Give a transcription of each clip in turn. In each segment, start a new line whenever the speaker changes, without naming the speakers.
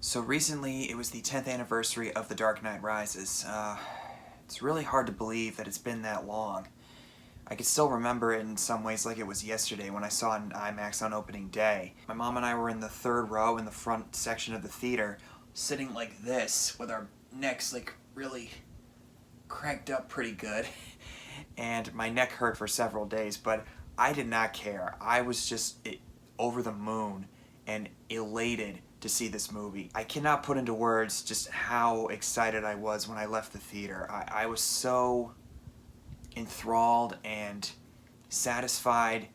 So recently, it was the 10th anniversary of The Dark Knight Rises. It's really hard to believe that it's been that long. I can still remember it in some ways like it was yesterday when I saw it in IMAX on opening day. My mom and I were in the third row in the front section of the theater, sitting like this, with our necks like really cranked up pretty good. And my neck hurt for several days, but I did not care. I was just over the moon and elated to see this movie. I cannot put into words just how excited I was when I left the theater. I was so enthralled and satisfied,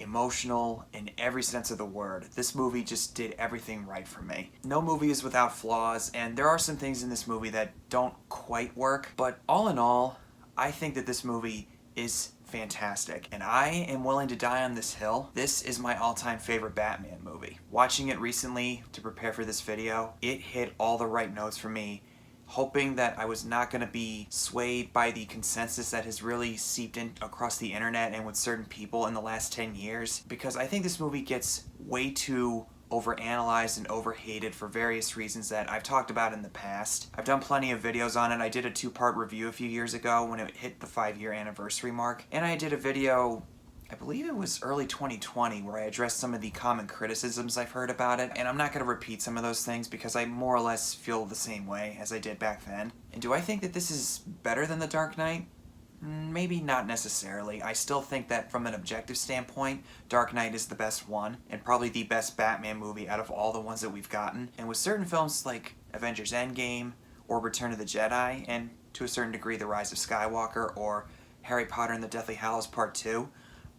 emotional in every sense of the word. This movie just did everything right for me. No movie is without flaws, and there are some things in this movie that don't quite work, but all in all, I think that this movie is fantastic, and I am willing to die on this hill. This is my all-time favorite Batman movie. Watching it recently to prepare for this video, it hit all the right notes for me, hoping that I was not going to be swayed by the consensus that has really seeped in across the internet and with certain people in the last 10 years, because I think this movie gets way too overanalyzed and overhated for various reasons that I've talked about in the past. I've done plenty of videos on it. I did a 2-part review a few years ago when it hit the 5-year anniversary mark, and I did a video, I believe it was early 2020, where I addressed some of the common criticisms I've heard about it, and I'm not going to repeat some of those things because I more or less feel the same way as I did back then. And do I think that this is better than The Dark Knight? Maybe not necessarily. I still think that from an objective standpoint, Dark Knight is the best one, and probably the best Batman movie out of all the ones that we've gotten. And with certain films like Avengers Endgame, or Return of the Jedi, and to a certain degree The Rise of Skywalker, or Harry Potter and the Deathly Hallows Part 2,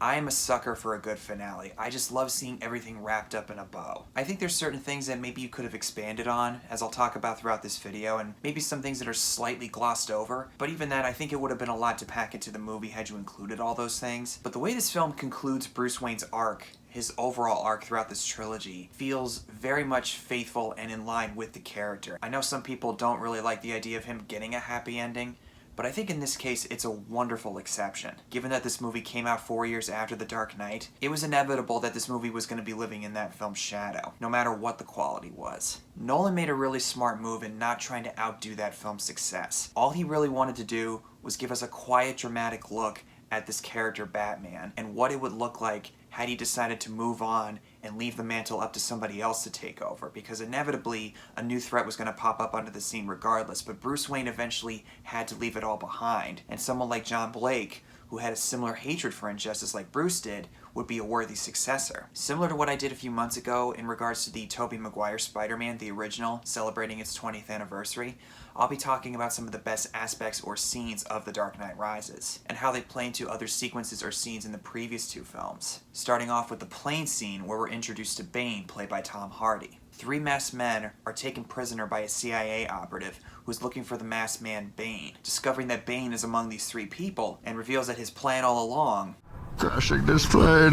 I am a sucker for a good finale. I just love seeing everything wrapped up in a bow. I think there's certain things that maybe you could have expanded on, as I'll talk about throughout this video, and maybe some things that are slightly glossed over, but even that, I think it would have been a lot to pack into the movie had you included all those things. But the way this film concludes Bruce Wayne's arc, his overall arc throughout this trilogy, feels very much faithful and in line with the character. I know some people don't really like the idea of him getting a happy ending, but I think in this case, it's a wonderful exception. Given that this movie came out 4 years after The Dark Knight, it was inevitable that this movie was going to be living in that film's shadow, no matter what the quality was. Nolan made a really smart move in not trying to outdo that film's success. All he really wanted to do was give us a quiet, dramatic look at this character Batman, and what it would look like had he decided to move on and leave the mantle up to somebody else to take over, because inevitably a new threat was going to pop up onto the scene regardless, but Bruce Wayne eventually had to leave it all behind, and someone like John Blake, who had a similar hatred for injustice like Bruce did, would be a worthy successor. Similar to what I did a few months ago in regards to the Tobey Maguire Spider-Man, the original, celebrating its 20th anniversary, I'll be talking about some of the best aspects or scenes of The Dark Knight Rises, and how they play into other sequences or scenes in the previous two films. Starting off with the plane scene where we're introduced to Bane, played by Tom Hardy. 3 masked men are taken prisoner by a CIA operative who's looking for the masked man Bane, discovering that Bane is among these 3 people, and reveals that his plan all along,
crashing this plane,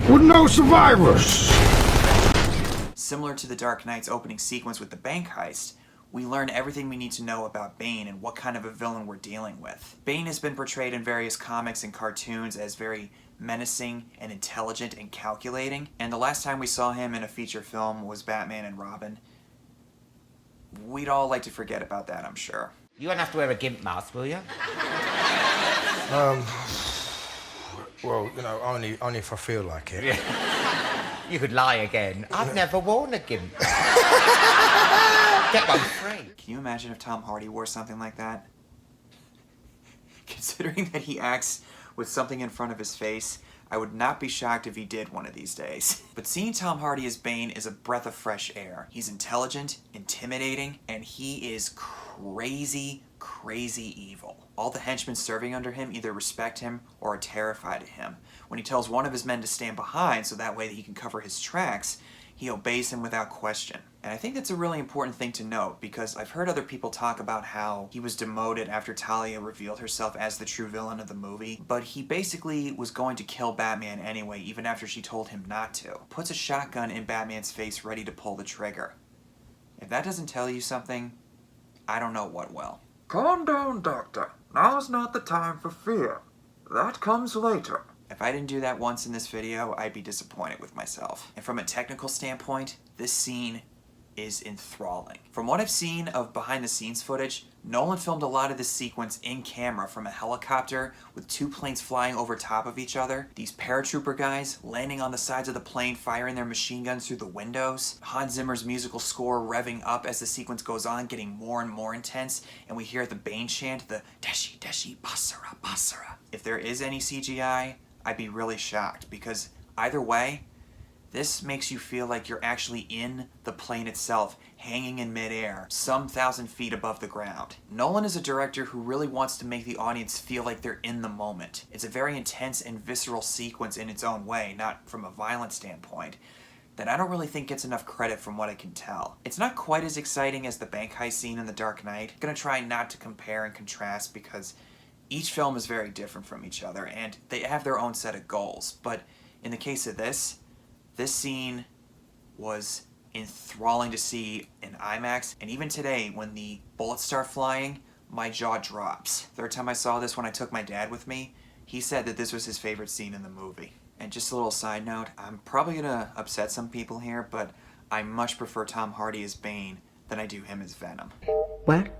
with no survivors.
Similar to The Dark Knight's opening sequence with the bank heist, we learn everything we need to know about Bane and what kind of a villain we're dealing with. Bane has been portrayed in various comics and cartoons as very menacing and intelligent and calculating, and the last time we saw him in a feature film was Batman and Robin. We'd all like to forget about that, I'm sure.
You won't have to wear a gimp mask, will you?
Well, you know, only if I feel like it.
Yeah. You could lie again. I've never worn a gimp. Get one free.
Can you imagine if Tom Hardy wore something like that? Considering that he acts with something in front of his face, I would not be shocked if he did one of these days. But seeing Tom Hardy as Bane is a breath of fresh air. He's intelligent, intimidating, and he is crazy evil. All the henchmen serving under him either respect him or are terrified of him. When he tells one of his men to stand behind so that way that he can cover his tracks, he obeys him without question. And I think that's a really important thing to note, because I've heard other people talk about how he was demoted after Talia revealed herself as the true villain of the movie, but he basically was going to kill Batman anyway, even after she told him not to. Puts a shotgun in Batman's face ready to pull the trigger. If that doesn't tell you something, I don't know what will.
Calm down, Doctor. Now's not the time for fear. That comes later.
If I didn't do that once in this video, I'd be disappointed with myself. And from a technical standpoint, this scene is enthralling. From what I've seen of behind the scenes footage, Nolan filmed a lot of this sequence in camera from a helicopter with two planes flying over top of each other, these paratrooper guys landing on the sides of the plane firing their machine guns through the windows, Hans Zimmer's musical score revving up as the sequence goes on, getting more and more intense, and we hear the Bane chant, the Deshi Deshi Basara Basara. If there is any CGI, I'd be really shocked, because either way, this makes you feel like you're actually in the plane itself, hanging in midair, some 1,000 feet above the ground. Nolan is a director who really wants to make the audience feel like they're in the moment. It's a very intense and visceral sequence in its own way, not from a violent standpoint, that I don't really think gets enough credit from what I can tell. It's not quite as exciting as the bank heist scene in The Dark Knight. I'm gonna try not to compare and contrast because each film is very different from each other and they have their own set of goals. But in the case of this scene was enthralling to see in IMAX, and even today when the bullets start flying, my jaw drops. Third time I saw this when I took my dad with me, he said that this was his favorite scene in the movie. And just a little side note, I'm probably gonna upset some people here, but I much prefer Tom Hardy as Bane than I do him as Venom.
What?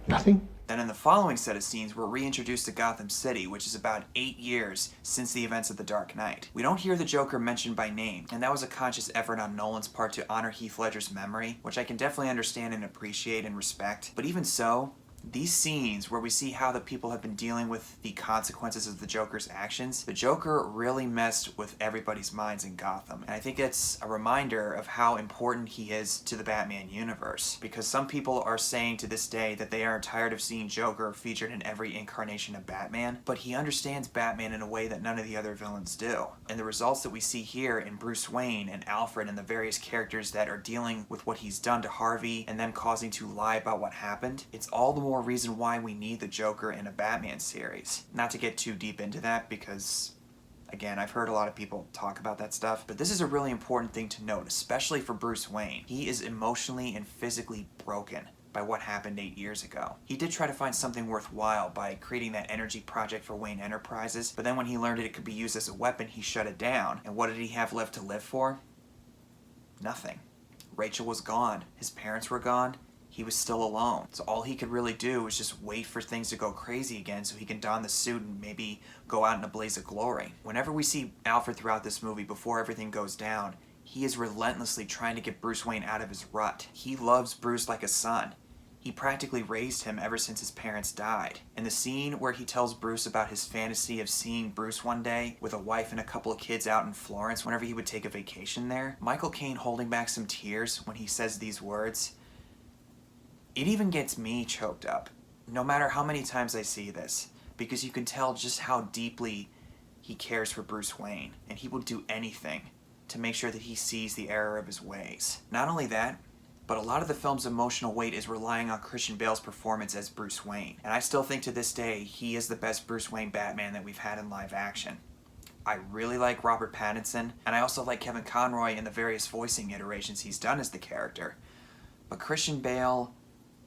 Nothing?
Then in the following set of scenes, we're reintroduced to Gotham City, which is about 8 years since the events of The Dark Knight. We don't hear the Joker mentioned by name, and that was a conscious effort on Nolan's part to honor Heath Ledger's memory, which I can definitely understand and appreciate and respect. But even so, these scenes where we see how the people have been dealing with the consequences of the Joker's actions, the Joker really messed with everybody's minds in Gotham. And I think it's a reminder of how important he is to the Batman universe. Because some people are saying to this day that they are tired of seeing Joker featured in every incarnation of Batman, but he understands Batman in a way that none of the other villains do. And the results that we see here in Bruce Wayne and Alfred and the various characters that are dealing with what he's done to Harvey and them causing to lie about what happened, it's all the more reason why we need the Joker in a Batman series. Not to get too deep into that because, again, I've heard a lot of people talk about that stuff, but this is a really important thing to note, especially for Bruce Wayne. He is emotionally and physically broken by what happened 8 years ago. He did try to find something worthwhile by creating that energy project for Wayne Enterprises, but then when he learned it could be used as a weapon, he shut it down. And what did he have left to live for? Nothing. Rachel was gone. His parents were gone. He was still alone. So all he could really do was just wait for things to go crazy again so he can don the suit and maybe go out in a blaze of glory. Whenever we see Alfred throughout this movie, before everything goes down, he is relentlessly trying to get Bruce Wayne out of his rut. He loves Bruce like a son. He practically raised him ever since his parents died. And the scene where he tells Bruce about his fantasy of seeing Bruce one day with a wife and a couple of kids out in Florence whenever he would take a vacation there, Michael Caine holding back some tears when he says these words, it even gets me choked up, no matter how many times I see this, because you can tell just how deeply he cares for Bruce Wayne, and he will do anything to make sure that he sees the error of his ways. Not only that, but a lot of the film's emotional weight is relying on Christian Bale's performance as Bruce Wayne, and I still think to this day he is the best Bruce Wayne Batman that we've had in live action. I really like Robert Pattinson, and I also like Kevin Conroy in the various voicing iterations he's done as the character, but Christian Bale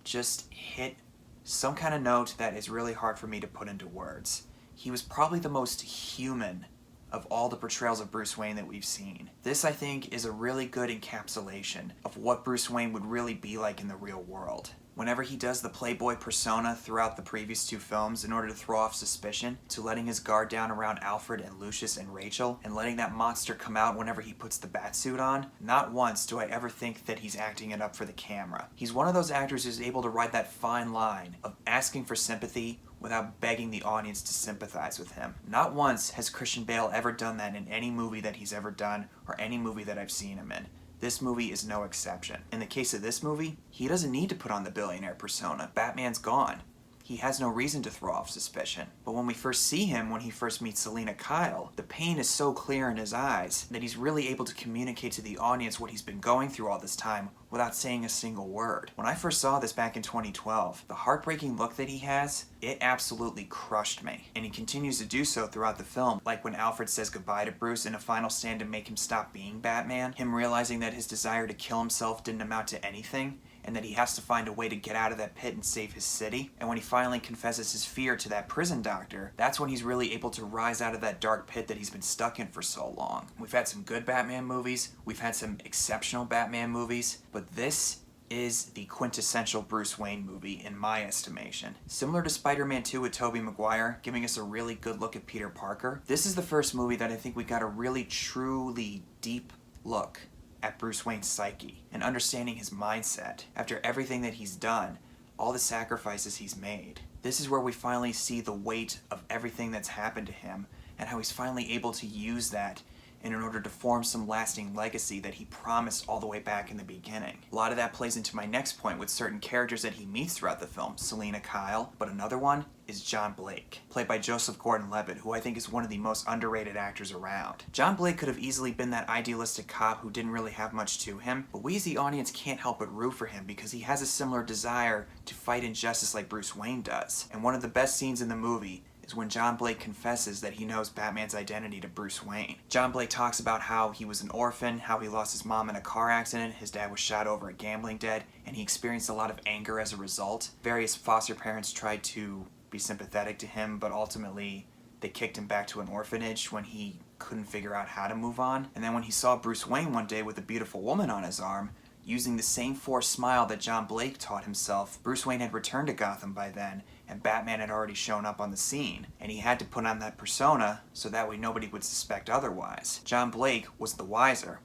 just hit some kind of note that is really hard for me to put into words. He was probably the most human of all the portrayals of Bruce Wayne that we've seen. This, I think, is a really good encapsulation of what Bruce Wayne would really be like in the real world. Whenever he does the playboy persona throughout the previous two films in order to throw off suspicion, to letting his guard down around Alfred and Lucius and Rachel, and letting that monster come out whenever he puts the batsuit on, not once do I ever think that he's acting it up for the camera. He's one of those actors who's able to ride that fine line of asking for sympathy without begging the audience to sympathize with him. Not once has Christian Bale ever done that in any movie that he's ever done, or any movie that I've seen him in. This movie is no exception. In the case of this movie, he doesn't need to put on the billionaire persona. Batman's gone. He has no reason to throw off suspicion. But when we first see him, when he first meets Selina Kyle, the pain is so clear in his eyes that he's really able to communicate to the audience what he's been going through all this time without saying a single word. When I first saw this back in 2012, the heartbreaking look that he has, it absolutely crushed me. And he continues to do so throughout the film, like when Alfred says goodbye to Bruce in a final stand to make him stop being Batman, him realizing that his desire to kill himself didn't amount to anything, and that he has to find a way to get out of that pit and save his city. And when he finally confesses his fear to that prison doctor, that's when he's really able to rise out of that dark pit that he's been stuck in for so long. We've had some good Batman movies, we've had some exceptional Batman movies, but this is the quintessential Bruce Wayne movie in my estimation. Similar to Spider-Man 2 with Tobey Maguire, giving us a really good look at Peter Parker, this is the first movie that I think we got a really truly deep look at Bruce Wayne's psyche and understanding his mindset after everything that he's done, all the sacrifices he's made. This is where we finally see the weight of everything that's happened to him and how he's finally able to use that in order to form some lasting legacy that he promised all the way back in the beginning. A lot of that plays into my next point with certain characters that he meets throughout the film, Selina Kyle, but another one is John Blake, played by Joseph Gordon-Levitt, who I think is one of the most underrated actors around. John Blake could have easily been that idealistic cop who didn't really have much to him, but we as the audience can't help but root for him because he has a similar desire to fight injustice like Bruce Wayne does. And one of the best scenes in the movie is when John Blake confesses that he knows Batman's identity to Bruce Wayne. John Blake talks about how he was an orphan, how he lost his mom in a car accident, his dad was shot over a gambling debt, and he experienced a lot of anger as a result. Various foster parents tried to be sympathetic to him, but ultimately they kicked him back to an orphanage when he couldn't figure out how to move on. And then when he saw Bruce Wayne one day with a beautiful woman on his arm, using the same forced smile that John Blake taught himself, Bruce Wayne had returned to Gotham by then, and Batman had already shown up on the scene, and he had to put on that persona so that way nobody would suspect otherwise. John Blake was the wiser,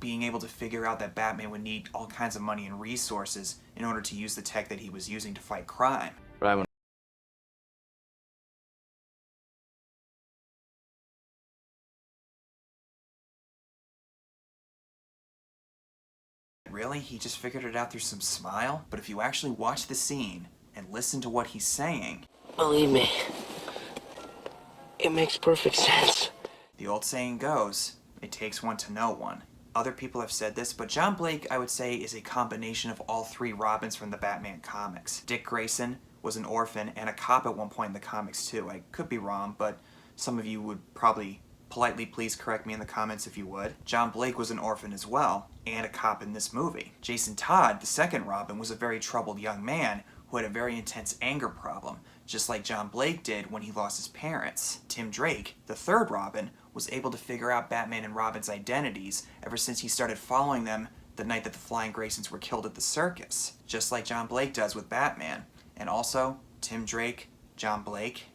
being able to figure out that Batman would need all kinds of money and resources in order to use the tech that he was using to fight crime.
Right.
Really? He just figured it out through some smile? But if you actually watch the scene and listen to what he's saying...
Believe me, it makes perfect sense.
The old saying goes, it takes one to know one. Other people have said this, but John Blake, I would say, is a combination of all three Robins from the Batman comics. Dick Grayson was an orphan and a cop at one point in the comics too. I could be wrong, but some of you would probably politely please correct me in the comments if you would. John Blake was an orphan as well, and a cop in this movie. Jason Todd, the second Robin, was a very troubled young man who had a very intense anger problem, just like John Blake did when he lost his parents. Tim Drake, the third Robin, was able to figure out Batman and Robin's identities ever since he started following them the night that the Flying Graysons were killed at the circus, just like John Blake does with Batman. And also, Tim Drake, John Blake.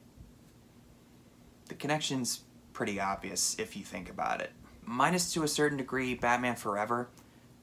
The connection's pretty obvious if you think about it. Minus to a certain degree Batman Forever,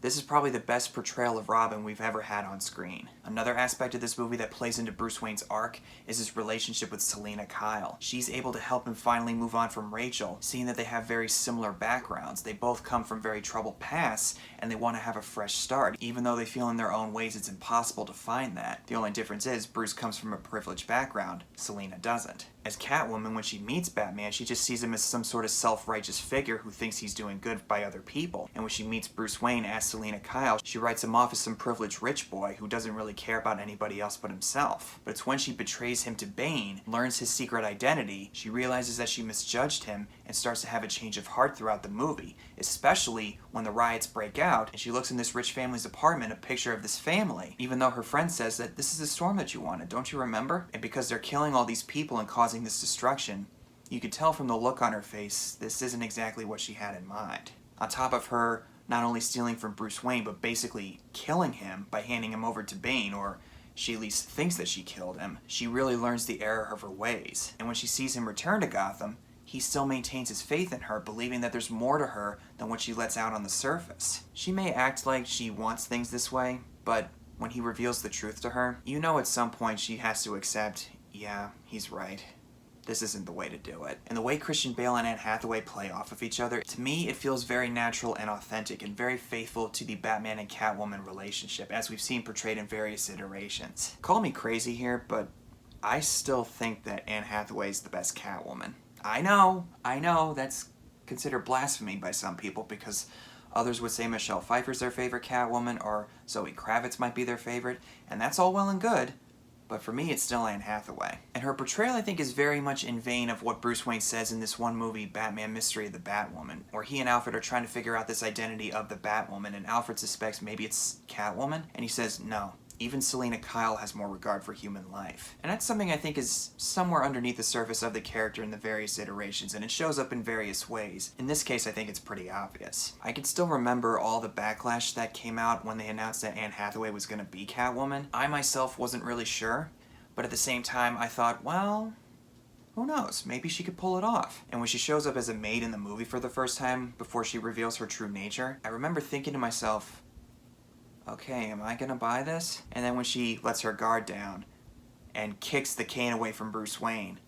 this is probably the best portrayal of Robin we've ever had on screen. Another aspect of this movie that plays into Bruce Wayne's arc is his relationship with Selina Kyle. She's able to help him finally move on from Rachel, seeing that they have very similar backgrounds. They both come from very troubled pasts, and they want to have a fresh start. Even though they feel in their own ways it's impossible to find that. The only difference is Bruce comes from a privileged background, Selina doesn't. As Catwoman, when she meets Batman, she just sees him as some sort of self-righteous figure who thinks he's doing good by other people. And when she meets Bruce Wayne as Selina Kyle, she writes him off as some privileged rich boy who doesn't really care about anybody else but himself. But it's when she betrays him to Bane, learns his secret identity, she realizes that she misjudged him and starts to have a change of heart throughout the movie, especially when the riots break out and she looks in this rich family's apartment, a picture of this family, even though her friend says that this is the storm that you wanted, don't you remember? And because they're killing all these people and causing this destruction, you could tell from the look on her face this isn't exactly what she had in mind. On top of her not only stealing from Bruce Wayne, but basically killing him by handing him over to Bane, or she at least thinks that she killed him, she really learns the error of her ways. And when she sees him return to Gotham, he still maintains his faith in her, believing that there's more to her than what she lets out on the surface. She may act like she wants things this way, but when he reveals the truth to her, you know at some point she has to accept, yeah, he's right. This isn't the way to do it. And the way Christian Bale and Anne Hathaway play off of each other, to me it feels very natural and authentic and very faithful to the Batman and Catwoman relationship, as we've seen portrayed in various iterations. Call me crazy here, but I still think that Anne Hathaway is the best Catwoman. I know, that's considered blasphemy by some people because others would say Michelle Pfeiffer's their favorite Catwoman or Zoe Kravitz might be their favorite, and that's all well and good, but for me it's still Anne Hathaway. And her portrayal, I think, is very much in vein of what Bruce Wayne says in this one movie, Batman Mystery of the Batwoman, where he and Alfred are trying to figure out this identity of the Batwoman, and Alfred suspects maybe it's Catwoman, and he says, no, even Selena Kyle has more regard for human life. And that's something I think is somewhere underneath the surface of the character in the various iterations, and it shows up in various ways. In this case, I think it's pretty obvious. I can still remember all the backlash that came out when they announced that Anne Hathaway was going to be Catwoman. I myself wasn't really sure, but at the same time I thought, well, who knows, maybe she could pull it off. And when she shows up as a maid in the movie for the first time, before she reveals her true nature, I remember thinking to myself, okay, am I gonna buy this? And then when she lets her guard down and kicks the cane away from Bruce Wayne,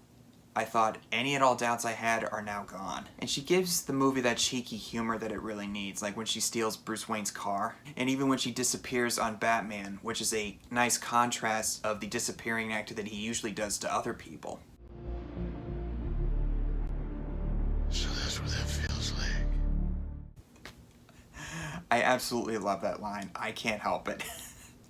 I thought any and all doubts I had are now gone. And she gives the movie that cheeky humor that it really needs, like when she steals Bruce Wayne's car, and even when she disappears on Batman, which is a nice contrast of the disappearing act that he usually does to other people.
So that's what that feels like.
I absolutely love that line. I can't help it.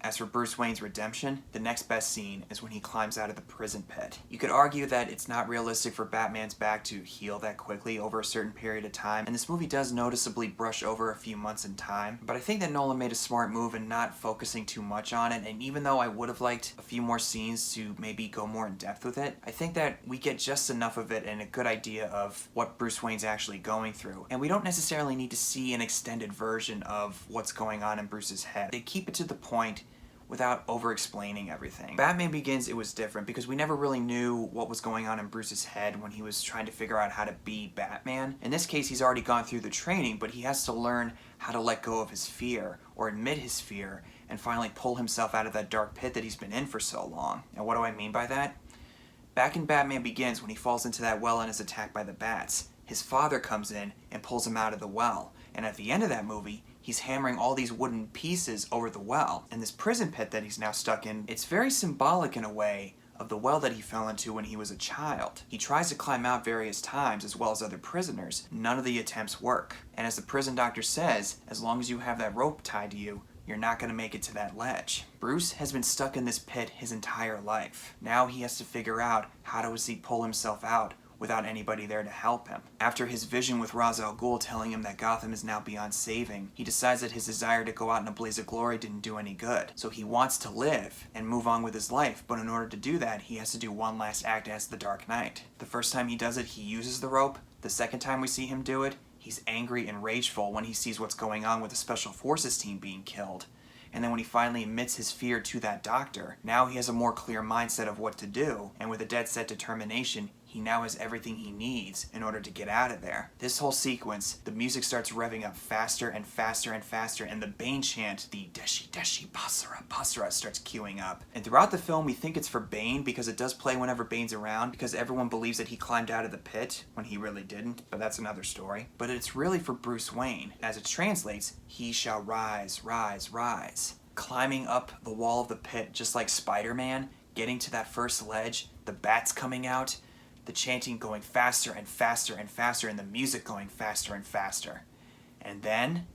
As for Bruce Wayne's redemption, the next best scene is when he climbs out of the prison pit. You could argue that it's not realistic for Batman's back to heal that quickly over a certain period of time, and this movie does noticeably brush over a few months in time, but I think that Nolan made a smart move in not focusing too much on it, and even though I would have liked a few more scenes to maybe go more in depth with it, I think that we get just enough of it and a good idea of what Bruce Wayne's actually going through, and we don't necessarily need to see an extended version of what's going on in Bruce's head. They keep it to the point without over-explaining everything. Batman Begins, it was different because we never really knew what was going on in Bruce's head when he was trying to figure out how to be Batman. In this case, he's already gone through the training, but he has to learn how to let go of his fear, or admit his fear, and finally pull himself out of that dark pit that he's been in for so long. And what do I mean by that? Back in Batman Begins, when he falls into that well and is attacked by the bats, his father comes in and pulls him out of the well. And at the end of that movie, he's hammering all these wooden pieces over the well. And this prison pit that he's now stuck in, it's very symbolic in a way of the well that he fell into when he was a child. He tries to climb out various times as well as other prisoners. None of the attempts work. And as the prison doctor says, as long as you have that rope tied to you, you're not going to make it to that ledge. Bruce has been stuck in this pit his entire life. Now he has to figure out how does he pull himself out without anybody there to help him. After his vision with Ra's al Ghul telling him that Gotham is now beyond saving, he decides that his desire to go out in a blaze of glory didn't do any good. So he wants to live and move on with his life, but in order to do that, he has to do one last act as the Dark Knight. The first time he does it, he uses the rope. The second time we see him do it, he's angry and rageful when he sees what's going on with the Special Forces team being killed. And then when he finally admits his fear to that doctor, now he has a more clear mindset of what to do, and with a dead set determination, he now has everything he needs in order to get out of there. This whole sequence, the music starts revving up faster and faster and faster, and the Bane chant, the Deshi Deshi Basara Basara, starts queuing up. And throughout the film, we think it's for Bane because it does play whenever Bane's around, because everyone believes that he climbed out of the pit when he really didn't, but that's another story. But it's really for Bruce Wayne. As it translates, he shall rise, rise, rise. Climbing up the wall of the pit, just like Spider-Man, getting to that first ledge, the bats coming out, the chanting going faster and faster and faster, and the music going faster and faster. And then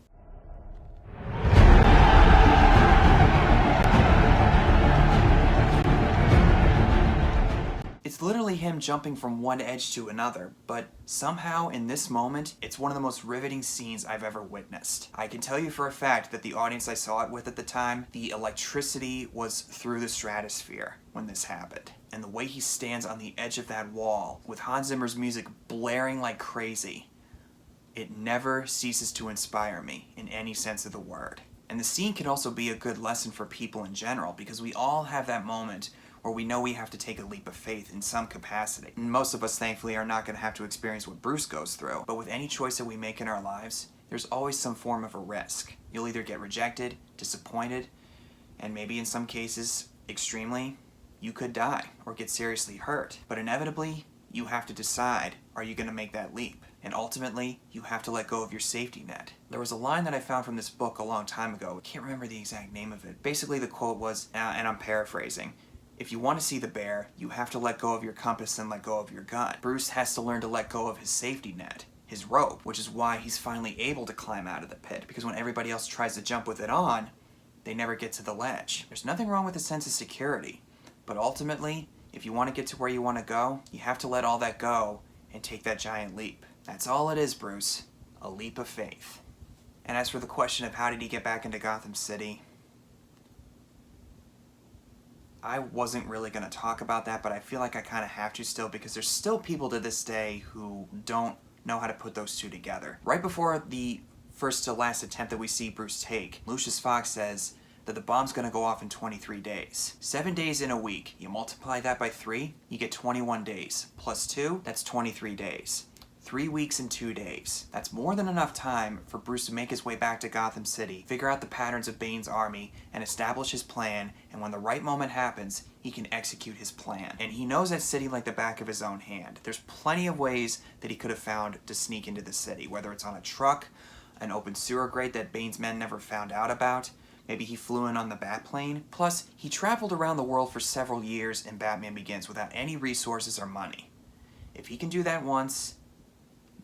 it's literally him jumping from one edge to another, but somehow in this moment, it's one of the most riveting scenes I've ever witnessed. I can tell you for a fact that the audience I saw it with at the time, the electricity was through the stratosphere when this happened. And the way he stands on the edge of that wall, with Hans Zimmer's music blaring like crazy, it never ceases to inspire me in any sense of the word. And the scene can also be a good lesson for people in general, because we all have that moment where we know we have to take a leap of faith in some capacity. And most of us, thankfully, are not going to have to experience what Bruce goes through. But with any choice that we make in our lives, there's always some form of a risk. You'll either get rejected, disappointed, and maybe in some cases, extremely, you could die or get seriously hurt. But inevitably, you have to decide, are you going to make that leap? And ultimately, you have to let go of your safety net. There was a line that I found from this book a long time ago. I can't remember the exact name of it. Basically, the quote was, and I'm paraphrasing, if you want to see the bear, you have to let go of your compass and let go of your gun. Bruce has to learn to let go of his safety net, his rope, which is why he's finally able to climb out of the pit, because when everybody else tries to jump with it on, they never get to the ledge. There's nothing wrong with a sense of security, But ultimately, if you want to get to where you want to go, you have to let all that go and take that giant leap. That's all it is, Bruce. A leap of faith. And as for the question of how did he get back into Gotham City, I wasn't really going to talk about that, but I feel like I kind of have to still, because there's still people to this day who don't know how to put those two together. Right before the first to last attempt that we see Bruce take, Lucius Fox says that the bomb's going to go off in 23 days. 7 days in a week. You multiply that by 3, you get 21 days. Plus 2, that's 23 days. 3 weeks and 2 days. That's more than enough time for Bruce to make his way back to Gotham City, figure out the patterns of Bane's army, and establish his plan, and when the right moment happens, he can execute his plan. And he knows that city like the back of his own hand. There's plenty of ways that he could have found to sneak into the city, whether it's on a truck, an open sewer grate that Bane's men never found out about, maybe he flew in on the Batplane. Plus, he traveled around the world for several years in Batman Begins without any resources or money. If he can do that once,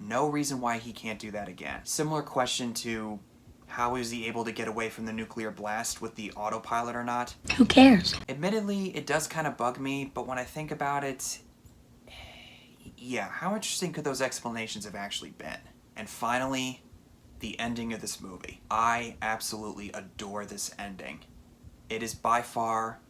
no reason why he can't do that again. Similar question to how is he able to get away from the nuclear blast with the autopilot or not?
Who cares?
Admittedly, it does kind of bug me, but when I think about it, yeah, how interesting could those explanations have actually been? And finally, the ending of this movie. I absolutely adore this ending. It is by far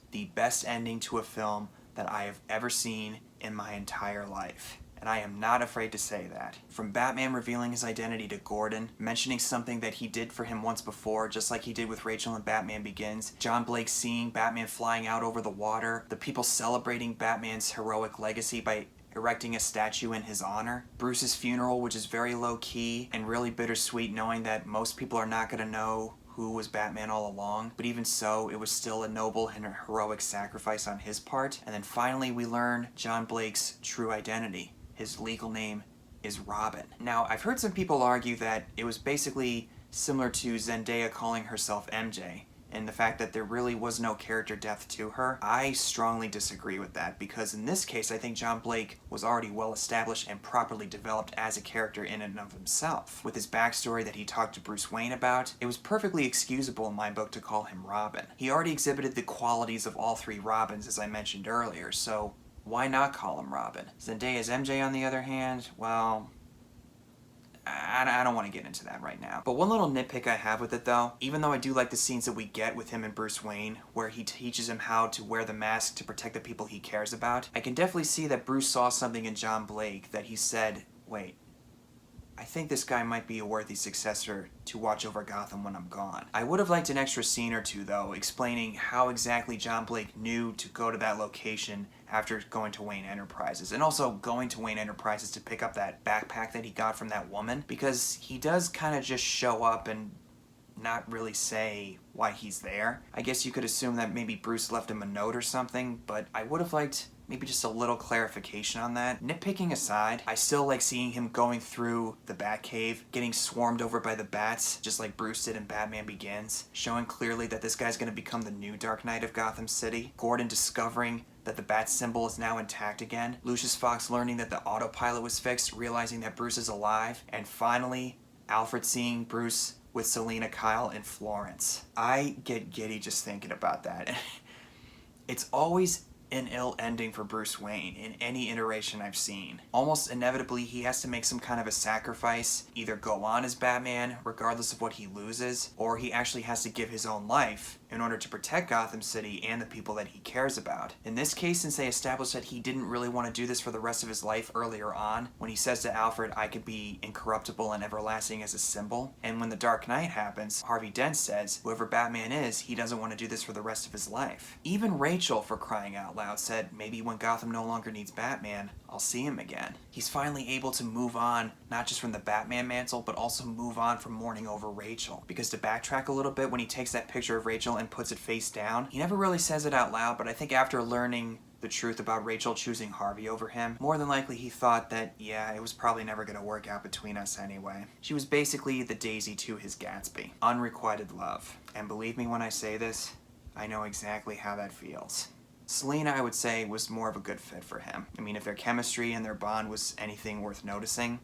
the best ending to a film that I have ever seen in my entire life. And I am not afraid to say that. From Batman revealing his identity to Gordon, mentioning something that he did for him once before, just like he did with Rachel in Batman Begins, John Blake seeing Batman flying out over the water, the people celebrating Batman's heroic legacy by erecting a statue in his honor, Bruce's funeral, which is very low-key and really bittersweet, knowing that most people are not going to know who was Batman all along, but even so, it was still a noble and a heroic sacrifice on his part. And then finally we learn John Blake's true identity. His legal name is Robin. Now, I've heard some people argue that it was basically similar to Zendaya calling herself MJ, and the fact that there really was no character depth to her. I strongly disagree with that, because in this case, I think John Blake was already well established and properly developed as a character in and of himself. With his backstory that he talked to Bruce Wayne about, it was perfectly excusable in my book to call him Robin. He already exhibited the qualities of all three Robins, as I mentioned earlier, so why not call him Robin? Zendaya's MJ, on the other hand, well, I don't want to get into that right now. But one little nitpick I have with it, though, even though I do like the scenes that we get with him and Bruce Wayne, where he teaches him how to wear the mask to protect the people he cares about, I can definitely see that Bruce saw something in John Blake that he said, wait, I think this guy might be a worthy successor to watch over Gotham when I'm gone. I would have liked an extra scene or two, though, explaining how exactly John Blake knew to go to that location after going to Wayne Enterprises, and also going to Wayne Enterprises to pick up that backpack that he got from that woman, because he does kind of just show up and not really say why he's there. I guess you could assume that maybe Bruce left him a note or something, but I would have liked maybe just a little clarification on that. Nitpicking aside, I still like seeing him going through the Batcave, getting swarmed over by the bats, just like Bruce did in Batman Begins, showing clearly that this guy's going to become the new Dark Knight of Gotham City. Gordon discovering that the bat symbol is now intact again. Lucius Fox learning that the autopilot was fixed, realizing that Bruce is alive. And finally, Alfred seeing Bruce with Selina Kyle in Florence. I get giddy just thinking about that. It's always an ill ending for Bruce Wayne in any iteration I've seen. Almost inevitably, he has to make some kind of a sacrifice, either go on as Batman, regardless of what he loses, or he actually has to give his own life in order to protect Gotham City and the people that he cares about. In this case, since they established that he didn't really want to do this for the rest of his life earlier on, when he says to Alfred, I could be incorruptible and everlasting as a symbol, and when the Dark Knight happens, Harvey Dent says, whoever Batman is, he doesn't want to do this for the rest of his life. Even Rachel, for crying out loud, said, maybe when Gotham no longer needs Batman, I'll see him again. He's finally able to move on, not just from the Batman mantle, but also move on from mourning over Rachel. Because to backtrack a little bit, when he takes that picture of Rachel and puts it face down, he never really says it out loud, but I think after learning the truth about Rachel choosing Harvey over him, more than likely he thought that, yeah, it was probably never going to work out between us anyway. She was basically the Daisy to his Gatsby. Unrequited love. And believe me when I say this, I know exactly how that feels. Selina, I would say, was more of a good fit for him. I mean, if their chemistry and their bond was anything worth noticing,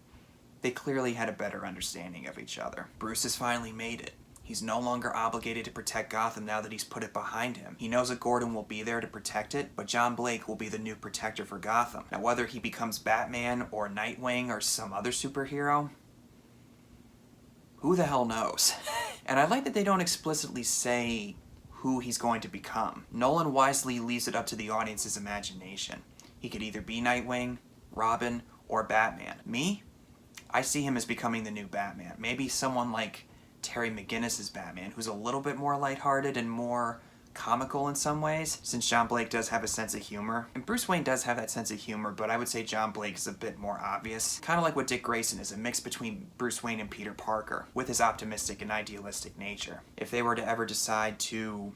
they clearly had a better understanding of each other. Bruce has finally made it. He's no longer obligated to protect Gotham now that he's put it behind him. He knows that Gordon will be there to protect it, but John Blake will be the new protector for Gotham. Now, whether he becomes Batman or Nightwing or some other superhero, who the hell knows? And I like that they don't explicitly say who he's going to become. Nolan wisely leaves it up to the audience's imagination. He could either be Nightwing, Robin, or Batman. Me? I see him as becoming the new Batman. Maybe someone like Terry McGinnis's Batman, who's a little bit more lighthearted and more comical in some ways, since John Blake does have a sense of humor. And Bruce Wayne does have that sense of humor, but I would say John Blake is a bit more obvious. Kind of like what Dick Grayson is, a mix between Bruce Wayne and Peter Parker, with his optimistic and idealistic nature. If they were to ever decide to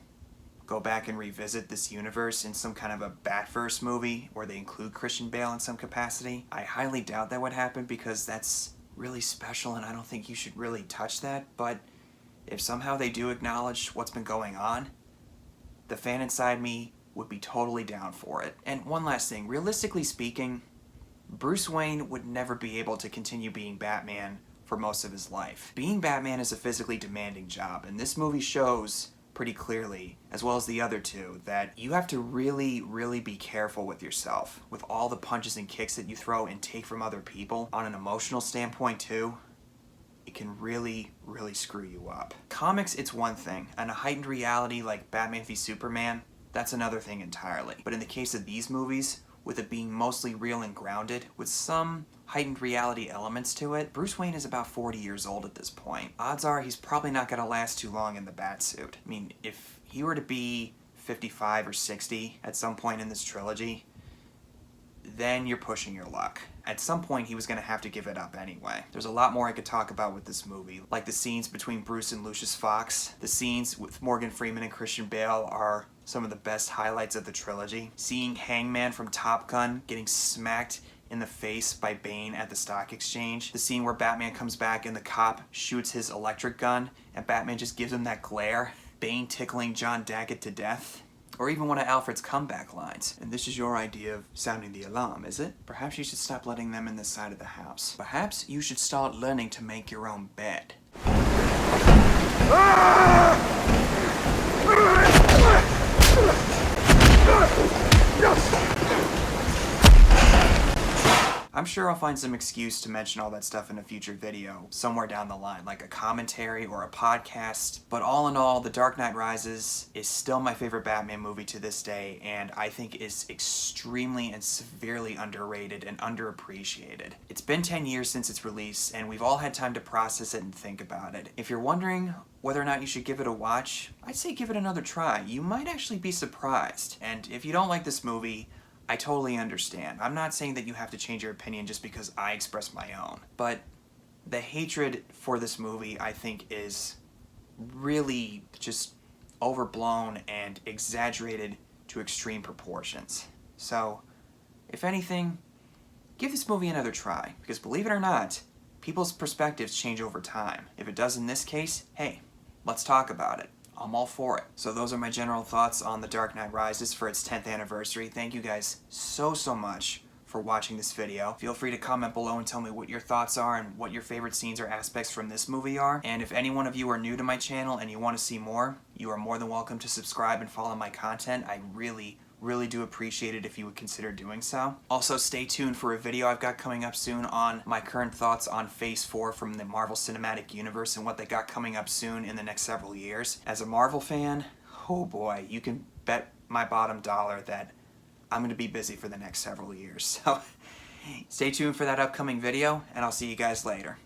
go back and revisit this universe in some kind of a Batverse movie where they include Christian Bale in some capacity, I highly doubt that would happen because that's really special and I don't think you should really touch that. But if somehow they do acknowledge what's been going on, the fan inside me would be totally down for it. And one last thing, realistically speaking, Bruce Wayne would never be able to continue being Batman for most of his life. Being Batman is a physically demanding job, and this movie shows pretty clearly, as well as the other two, that you have to really, really be careful with yourself, with all the punches and kicks that you throw and take from other people. On an emotional standpoint too, it can really, really screw you up. Comics, it's one thing, and a heightened reality like Batman v Superman, that's another thing entirely. But in the case of these movies, with it being mostly real and grounded, with some heightened reality elements to it, Bruce Wayne is about 40 years old at this point. Odds are he's probably not going to last too long in the Batsuit. I mean, if he were to be 55 or 60 at some point in this trilogy, then you're pushing your luck. At some point, he was going to have to give it up anyway. There's a lot more I could talk about with this movie, like the scenes between Bruce and Lucius Fox. The scenes with Morgan Freeman and Christian Bale are some of the best highlights of the trilogy. Seeing Hangman from Top Gun getting smacked in the face by Bane at the stock exchange. The scene where Batman comes back and the cop shoots his electric gun and Batman just gives him that glare. Bane tickling John Daggett to death. Or even one of Alfred's comeback lines. And this is your idea of sounding the alarm, is it? Perhaps you should stop letting them in this side of the house. Perhaps you should start learning to make your own bed. I'm sure I'll find some excuse to mention all that stuff in a future video, somewhere down the line, like a commentary or a podcast. But all in all, The Dark Knight Rises is still my favorite Batman movie to this day, and I think is extremely and severely underrated and underappreciated. It's been 10 years since its release, and we've all had time to process it and think about it. If you're wondering whether or not you should give it a watch, I'd say give it another try. You might actually be surprised. And if you don't like this movie, I totally understand. I'm not saying that you have to change your opinion just because I express my own. But the hatred for this movie, I think, is really just overblown and exaggerated to extreme proportions. So, if anything, give this movie another try. Because believe it or not, people's perspectives change over time. If it does in this case, hey, let's talk about it. I'm all for it. So those are my general thoughts on The Dark Knight Rises for its 10th anniversary. Thank you guys so much for watching this video. Feel free to comment below and tell me what your thoughts are and what your favorite scenes or aspects from this movie are. And if any one of you are new to my channel and you want to see more, you are more than welcome to subscribe and follow my content. I really do appreciate it if you would consider doing so. Also, stay tuned for a video I've got coming up soon on my current thoughts on Phase 4 from the Marvel Cinematic Universe and what they got coming up soon in the next several years. As a Marvel fan, oh boy, you can bet my bottom dollar that I'm going to be busy for the next several years. So stay tuned for that upcoming video, and I'll see you guys later.